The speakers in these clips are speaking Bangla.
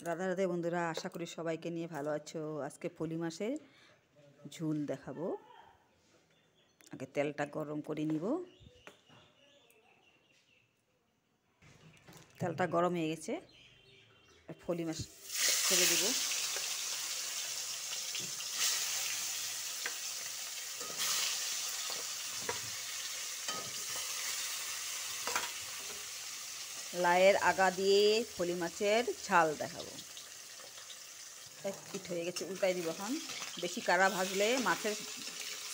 রাধে রাধে বন্ধুরা, আশা করি সবাইকে নিয়ে ভালো আছো। আজকে ফলি মাছের ঝুল দেখাবো। আগে তেলটা গরম করে নিব। তেলটা গরম হয়ে গেছে, ফলি মাছ ছেড়ে দিব। লাইয়ের আগা দিয়ে ফলি মাছের ঝাল দেখাবো। এক পিঠ হয়ে গেছে, উল্টাই দিব। এখন বেশি কাড়া ভাজলে মাছের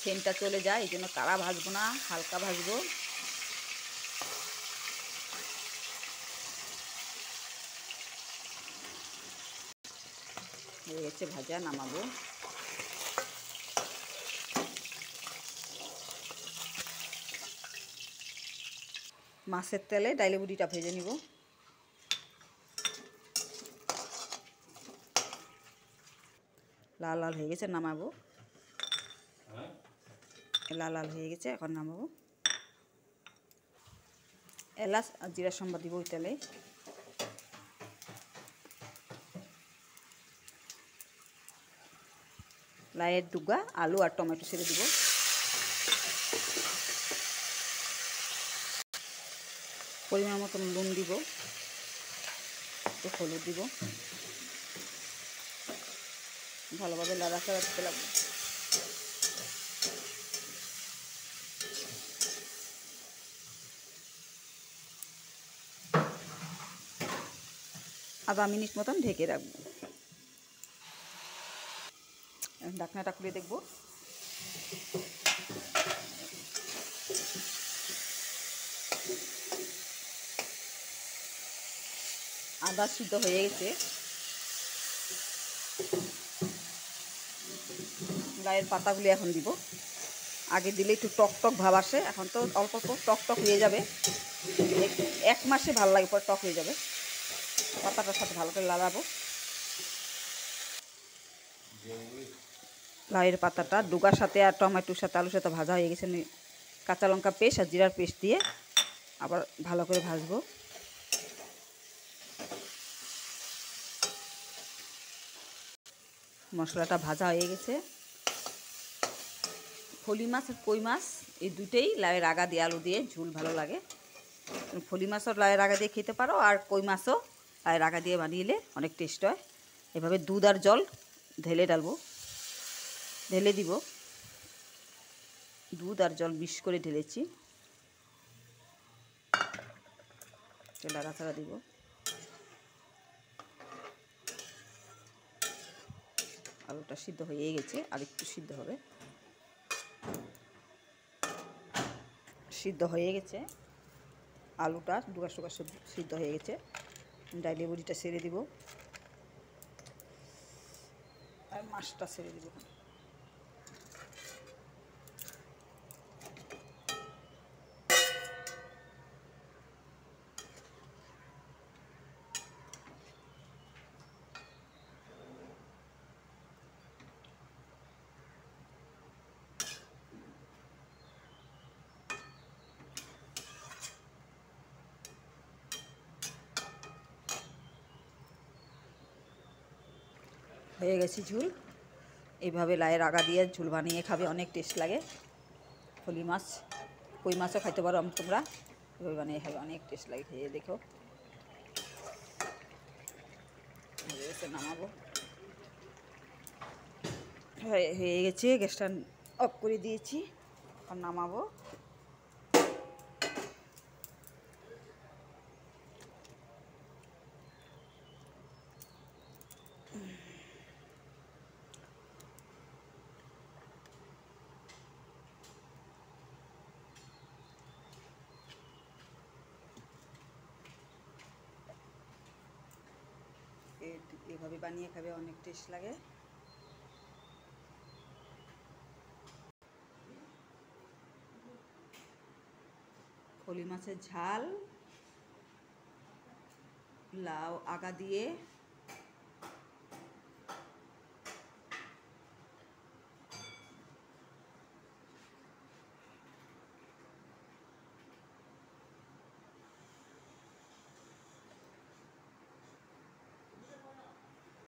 সেন্টটা চলে যায়, এই জন্য কাড়া ভাজবো না, হালকা ভাজবো। হয়ে গেছে ভাজা, নামাবো। মাছের তেলে ডাইলে বুড়িটা ভেজে নিব। লাল লাল হয়ে গেছে, নামাবো। লাল লাল হয়ে গেছে, এখন নামাবো। এলাচ আর জিরা সম্বাদ দিব ওই তেলে। লাইয়ের ডুগা, আলু আর টমেটো ছেড়ে দিব। পরিমাণ মতন নুন দিব, একটু হলুদ দিব। ভালোভাবে নাড়াচাড়া দিতে লাগবে। আধা মিনিট মতন ঢেকে রাখবো। ঢাকনাটা খুলে দেখব। আদা সিদ্ধ হয়ে গেছে। গায়ের পাতাগুলি এখন দিব। আগে দিলে একটু টক টক ভাব আসে, এখন তো অল্প অল্প টক টক হয়ে যাবে। এক মাসে ভালো লাগে, পর টক হয়ে যাবে। পাতাটার সাথে ভালো করে লাগাবো। লাউয়ের পাতাটা ডুগার সাথে আর টমেটোর সাথে আলুর সাথে ভাজা হয়ে গেছে। কাঁচা লঙ্কা পেস্ট আর জিরার পেস্ট দিয়ে আবার ভালো করে ভাজবো। মশলাটা ভাজা হয়ে গেছে। ফলি মাছ আর কই মাছ এই দুটেই লাউয়ের আগা দিয়ে আলু দিয়ে ঝুল ভালো লাগে। ফলি মাছও লাউয়ের আগা দিয়ে খেতে পারো, আর কই মাছও লাউয়ের আগা দিয়ে বানিয়ে অনেক টেস্ট হয়। এভাবে দুধ আর জল ঢেলে দিব। দুধ আর জল মিক্স করে ঢেলেছি। নাড়াচাড়া দিব। আলুটা সিদ্ধ হয়ে গেছে, আর একটু সিদ্ধ হবে। সিদ্ধ হয়ে গেছে, আলুটা ডুগা সুগা সিদ্ধ হয়ে গেছে। ডাইলে বড়িটা ছেড়ে দিব আর মাছটা ছেড়ে দিব। হয়ে গেছে ঝুল। এইভাবে লাইয়ের আগা দিয়ে ঝুল বানিয়ে খাবে, অনেক টেস্ট লাগে। ফলি মাছ কই মাছও খাইতে পারো তোমরা, এভাবে বানিয়ে খাবে, অনেক টেস্ট লাগে। খেয়ে দেখো। হয়ে গেছে, নামাবো। হয়ে গেছে, গ্যাসটা অফ করে দিয়েছি, এখন নামাবো। এভাবে বানিয়ে খাবে, অনেক টেস্ট লাগে। ফলি মাছের ঝাল লাউ আগা দিয়ে